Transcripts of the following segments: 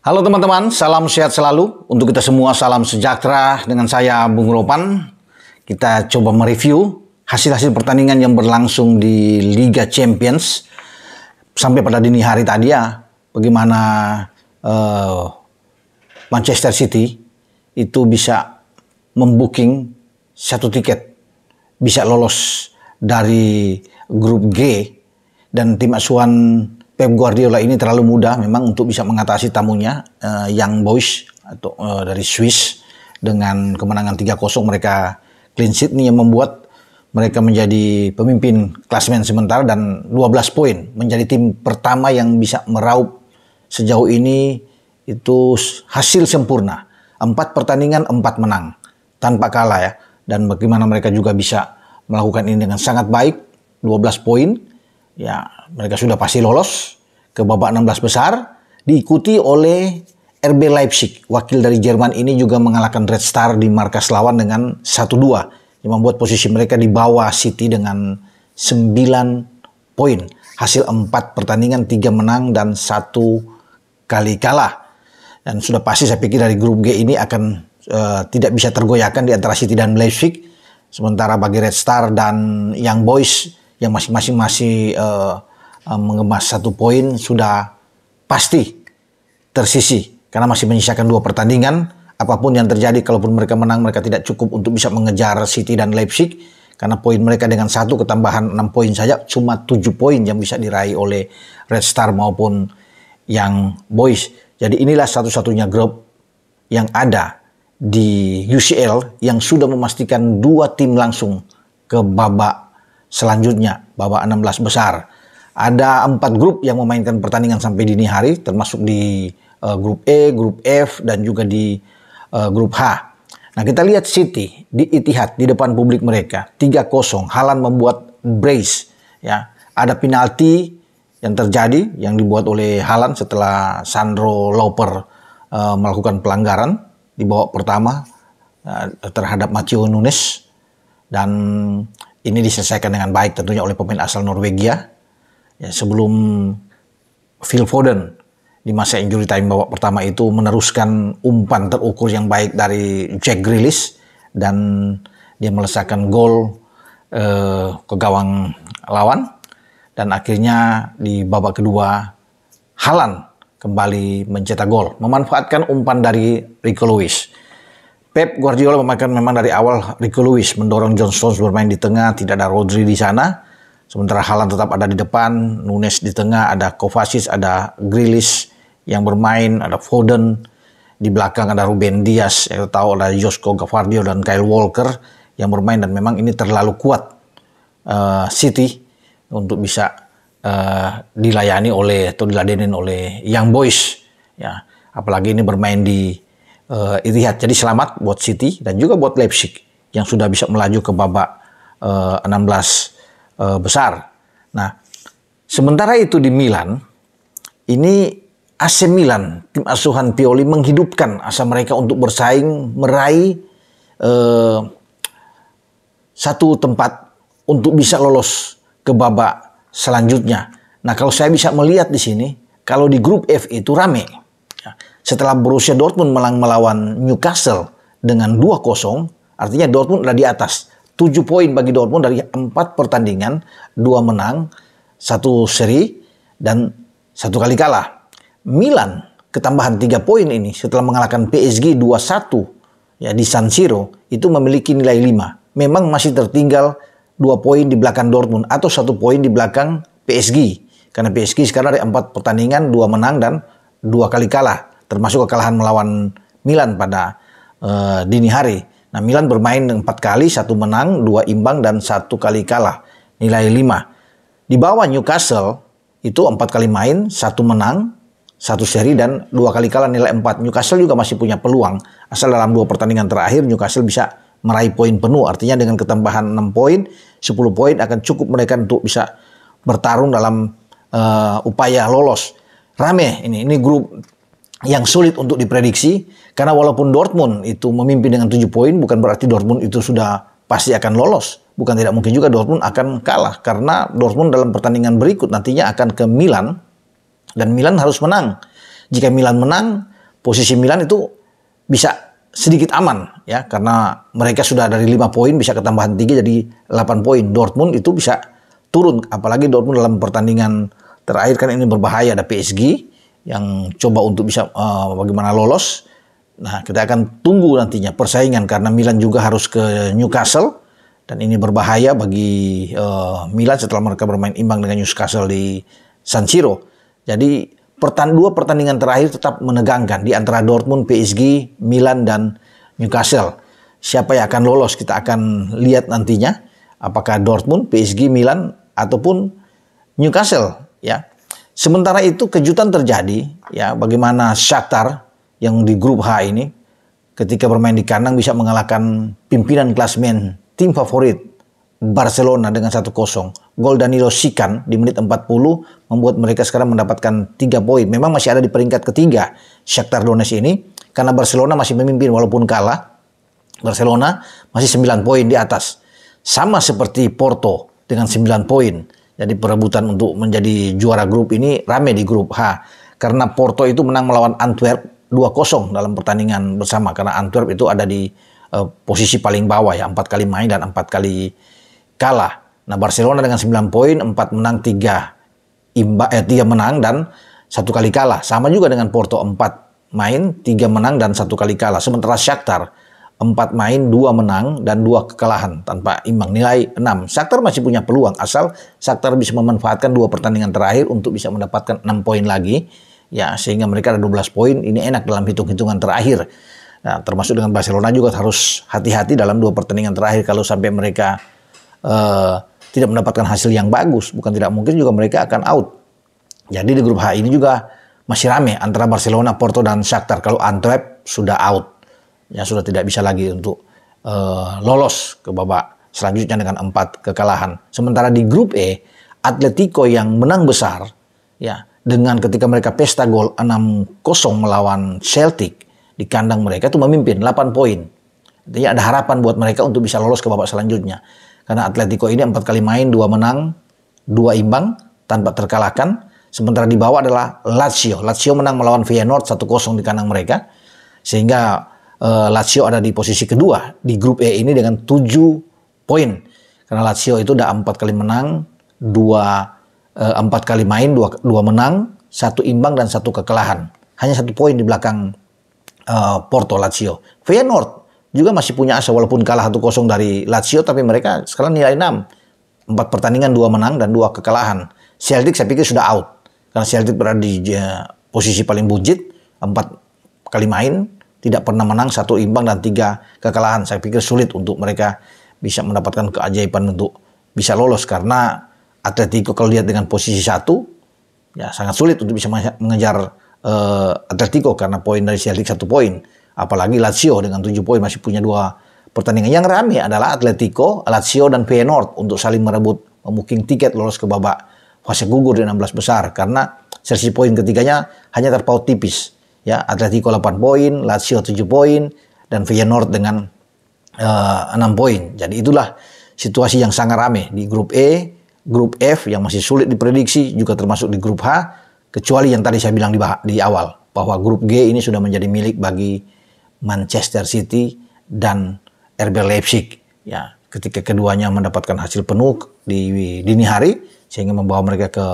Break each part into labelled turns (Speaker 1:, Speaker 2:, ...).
Speaker 1: Halo teman-teman, salam sehat selalu. Untuk kita semua salam sejahtera dengan saya Bung Ropan. Kita coba mereview hasil-hasil pertandingan yang berlangsung di Liga Champions. Sampai pada dini hari tadi ya, bagaimana Manchester City itu bisa membooking satu tiket. Bisa lolos dari grup G. Dan tim asuhan Pep Guardiola ini terlalu mudah memang untuk bisa mengatasi tamunya Young Boys atau dari Swiss. Dengan kemenangan 3-0 mereka clean sheet nih yang membuat mereka menjadi pemimpin klasemen sementara dan 12 poin. Menjadi tim pertama yang bisa meraup sejauh ini itu hasil sempurna. 4 pertandingan 4 menang tanpa kalah ya. Dan bagaimana mereka juga bisa melakukan ini dengan sangat baik. 12 poin. Ya, mereka sudah pasti lolos ke babak 16 besar, diikuti oleh RB Leipzig. Wakil dari Jerman ini juga mengalahkan Red Star di markas lawan dengan 1-2, yang membuat posisi mereka di bawah City dengan 9 poin. Hasil 4 pertandingan, 3 menang dan 1 kali kalah. Dan sudah pasti saya pikir dari grup G ini akan tidak bisa tergoyahkan di antara City dan Leipzig. Sementara bagi Red Star dan Young Boys yang masing-masing masih mengemas 1 poin sudah pasti tersisi karena masih menyisakan 2 pertandingan. Apapun yang terjadi, kalaupun mereka menang, mereka tidak cukup untuk bisa mengejar City dan Leipzig karena poin mereka dengan 1 ketambahan 6 poin saja cuma 7 poin yang bisa diraih oleh Red Star maupun Young Boys. Jadi inilah satu-satunya grup yang ada di UCL yang sudah memastikan 2 tim langsung ke babak selanjutnya, babak 16 besar. Ada 4 grup yang memainkan pertandingan sampai dini hari, termasuk di grup E, grup F, dan juga di grup H. Nah, kita lihat City di Etihad di depan publik mereka 3-0. Haaland membuat brace. Ya, ada penalti yang terjadi yang dibuat oleh Haaland setelah Sandro Lauper melakukan pelanggaran di babak pertama terhadap Matheus Nunes, dan ini diselesaikan dengan baik tentunya oleh pemain asal Norwegia. Ya, sebelum Phil Foden di masa injury time babak pertama itu meneruskan umpan terukur yang baik dari Jack Grealish dan dia melesakkan gol ke gawang lawan, dan akhirnya di babak kedua Haaland kembali mencetak gol memanfaatkan umpan dari Rico Lewis. Pep Guardiola memainkan memang dari awal Rico Lewis mendorong John Stones bermain di tengah, tidak ada Rodri di sana. Sementara Haaland tetap ada di depan, Nunes di tengah, ada Kovacic, ada Grealish yang bermain, ada Foden. Di belakang ada Ruben Dias, yang tahu ada Josko Gvardiol dan Kyle Walker yang bermain, dan memang ini terlalu kuat City untuk bisa dilayani oleh atau diladenin oleh Young Boys. Ya, apalagi ini bermain di Etihad. Jadi selamat buat City dan juga buat Leipzig yang sudah bisa melaju ke babak 16 besar. Nah, sementara itu di Milan, ini AC Milan, tim asuhan Pioli, menghidupkan asa mereka untuk bersaing meraih satu tempat untuk bisa lolos ke babak selanjutnya. Nah, kalau saya bisa melihat di sini, kalau di grup F itu rame. Setelah Borussia Dortmund melawan Newcastle dengan 2-0, artinya Dortmund ada di atas. 7 poin bagi Dortmund dari 4 pertandingan, 2 menang, 1 seri, dan 1 kali kalah. Milan ketambahan 3 poin ini setelah mengalahkan PSG 2-1 ya di San Siro, itu memiliki nilai 5. Memang masih tertinggal 2 poin di belakang Dortmund atau 1 poin di belakang PSG. Karena PSG sekarang ada 4 pertandingan, 2 menang dan 2 kali kalah. Termasuk kekalahan melawan Milan pada dini hari. Nah, Milan bermain 4 kali, 1 menang, 2 imbang, dan 1 kali kalah. Nilai 5. Di bawah Newcastle, itu 4 kali main, 1 menang, 1 seri, dan 2 kali kalah, nilai 4. Newcastle juga masih punya peluang. Asal dalam 2 pertandingan terakhir, Newcastle bisa meraih poin penuh. Artinya dengan ketambahan 6 poin, 10 poin akan cukup mereka untuk bisa bertarung dalam upaya lolos. Rame ini grup yang sulit untuk diprediksi, karena walaupun Dortmund itu memimpin dengan 7 poin, bukan berarti Dortmund itu sudah pasti akan lolos. Bukan tidak mungkin juga Dortmund akan kalah, karena Dortmund dalam pertandingan berikut nantinya akan ke Milan, dan Milan harus menang. Jika Milan menang, posisi Milan itu bisa sedikit aman ya, karena mereka sudah dari 5 poin bisa ketambahan 3 jadi 8 poin. Dortmund itu bisa turun, apalagi Dortmund dalam pertandingan terakhir kan ini berbahaya, ada PSG yang coba untuk bisa bagaimana lolos. Nah, kita akan tunggu nantinya persaingan karena Milan juga harus ke Newcastle dan ini berbahaya bagi Milan setelah mereka bermain imbang dengan Newcastle di San Siro. Jadi dua pertandingan terakhir tetap menegangkan di antara Dortmund, PSG, Milan, dan Newcastle. Siapa yang akan lolos kita akan lihat nantinya. Apakah Dortmund, PSG, Milan, ataupun Newcastle. Ya. Sementara itu kejutan terjadi. Ya, bagaimana Shakhtar yang di grup H ini ketika bermain di kandang bisa mengalahkan pimpinan klasmen tim favorit Barcelona dengan 1-0. Gol Danilo Sikan di menit 40 membuat mereka sekarang mendapatkan 3 poin. Memang masih ada di peringkat ketiga Shakhtar Donetsk ini karena Barcelona masih memimpin walaupun kalah. Barcelona masih 9 poin di atas. Sama seperti Porto dengan 9 poin. Jadi perebutan untuk menjadi juara grup ini rame di grup H. Karena Porto itu menang melawan Antwerp 2-0 dalam pertandingan bersama. Karena Antwerp itu ada di posisi paling bawah ya. 4 kali main dan 4 kali kalah. Nah, Barcelona dengan 9 poin, 4 menang, 3 menang dan 1 kali kalah. Sama juga dengan Porto, 4 main, 3 menang dan 1 kali kalah. Sementara Shakhtar 4 main, 2 menang dan 2 kekalahan tanpa imbang, nilai 6. Shakhtar masih punya peluang asal Shakhtar bisa memanfaatkan 2 pertandingan terakhir untuk bisa mendapatkan 6 poin lagi. Ya, sehingga mereka ada 12 poin. Ini enak dalam hitung-hitungan terakhir. Nah, termasuk dengan Barcelona juga harus hati-hati dalam 2 pertandingan terakhir kalau sampai mereka tidak mendapatkan hasil yang bagus, bukan tidak mungkin juga mereka akan out. Jadi di grup H ini juga masih rame antara Barcelona, Porto, dan Shakhtar. Kalau Antwerp sudah out, ya sudah tidak bisa lagi untuk lolos ke babak selanjutnya dengan 4 kekalahan. Sementara di grup E, Atletico yang menang besar, ya dengan ketika mereka pesta gol 6-0 melawan Celtic di kandang mereka itu memimpin 8 poin. Artinya ada harapan buat mereka untuk bisa lolos ke babak selanjutnya. Karena Atletico ini 4 kali main, 2 menang, 2 imbang, tanpa terkalahkan. Sementara di bawah adalah Lazio. Lazio menang melawan Feyenoord 1-0 di kandang mereka. Sehingga Lazio ada di posisi kedua di grup E ini dengan 7 poin. Karena Lazio itu udah 4 kali menang, 4 kali main, 2 menang, 1 imbang dan 1 kekalahan. Hanya 1 poin di belakang Porto Lazio. Feyenoord juga masih punya asa walaupun kalah 1-0 dari Lazio, tapi mereka sekarang nilai 6. 4 pertandingan, 2 menang dan 2 kekalahan. Celtic saya pikir sudah out. Karena Celtic berada di posisi paling buncit, 4 kali main, tidak pernah menang, 1 imbang dan 3 kekalahan. Saya pikir sulit untuk mereka bisa mendapatkan keajaiban untuk bisa lolos. Karena Atletico kalau lihat dengan posisi 1, ya sangat sulit untuk bisa mengejar Atletico karena poin dari Celtic 1 poin. Apalagi Lazio dengan 7 poin masih punya 2 pertandingan. Yang ramai adalah Atletico, Lazio, dan Feyenoord untuk saling merebut membuking tiket lolos ke babak fase gugur di 16 besar. Karena selisih poin ketiganya hanya terpaut tipis. Ya, Atletico 8 poin, Lazio 7 poin, dan Feyenoord dengan 6 poin. Jadi itulah situasi yang sangat ramai di grup E, grup F yang masih sulit diprediksi, juga termasuk di grup H, kecuali yang tadi saya bilang di awal, bahwa grup G ini sudah menjadi milik bagi Manchester City dan RB Leipzig. Ya, ketika keduanya mendapatkan hasil penuh di dini hari sehingga membawa mereka ke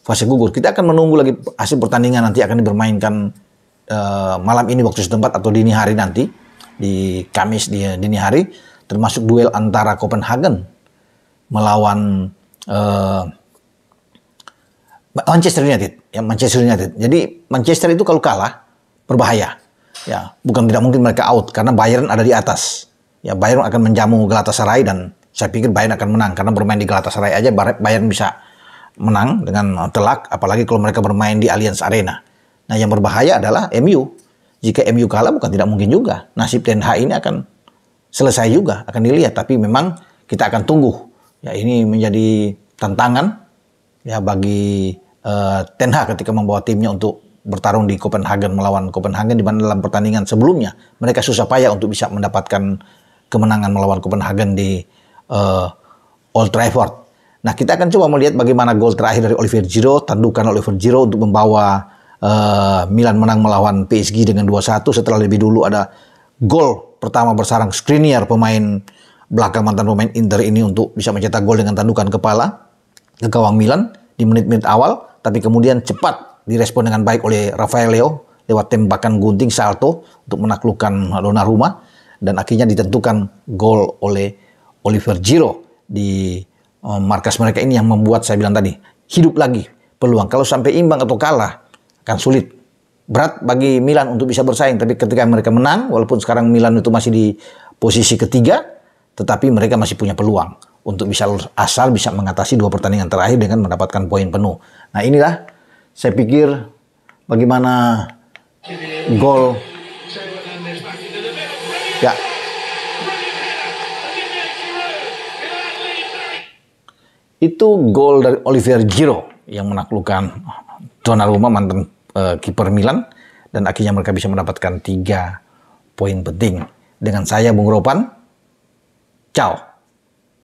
Speaker 1: fase gugur. Kita akan menunggu lagi hasil pertandingan nanti akan dibermainkan malam ini waktu setempat atau dini hari nanti di Kamis di dini hari, termasuk duel antara Copenhagen melawan Manchester United. Ya, Manchester United. Jadi Manchester itu kalau kalah berbahaya. Ya, bukan tidak mungkin mereka out karena Bayern ada di atas. Ya, Bayern akan menjamu Galatasaray dan saya pikir Bayern akan menang karena bermain di Galatasaray aja Bayern bisa menang dengan telak, apalagi kalau mereka bermain di Allianz Arena. Nah, yang berbahaya adalah MU. Jika MU kalah bukan tidak mungkin juga nasib Ten Hag ini akan selesai juga, akan dilihat. Tapi memang kita akan tunggu. Ya, ini menjadi tantangan ya bagi Ten Hag ketika membawa timnya untuk bertarung di Copenhagen melawan Copenhagen, di mana dalam pertandingan sebelumnya mereka susah payah untuk bisa mendapatkan kemenangan melawan Copenhagen di Old Trafford. Nah, kita akan coba melihat bagaimana gol terakhir dari Olivier Giroud, tandukan Olivier Giroud untuk membawa Milan menang melawan PSG dengan 2-1 setelah lebih dulu ada gol pertama bersarang Skriniar, pemain belakang mantan pemain Inter ini, untuk bisa mencetak gol dengan tandukan kepala ke gawang Milan di menit-menit awal, tapi kemudian cepat direspon dengan baik oleh Rafael Leo lewat tembakan gunting salto untuk menaklukkan Donnarumma, dan akhirnya ditentukan gol oleh Oliver Giroud di markas mereka ini yang membuat saya bilang tadi hidup lagi peluang. Kalau sampai imbang atau kalah akan sulit, berat bagi Milan untuk bisa bersaing. Tapi ketika mereka menang, walaupun sekarang Milan itu masih di posisi ketiga, tetapi mereka masih punya peluang untuk bisa asal bisa mengatasi 2 pertandingan terakhir dengan mendapatkan poin penuh. Nah, inilah saya pikir bagaimana gol ya. Itu gol dari Oliver Giroud yang menaklukkan Donnarumma, mantan kiper Milan, dan akhirnya mereka bisa mendapatkan 3 poin penting. Dengan saya, Bung Ropan, ciao.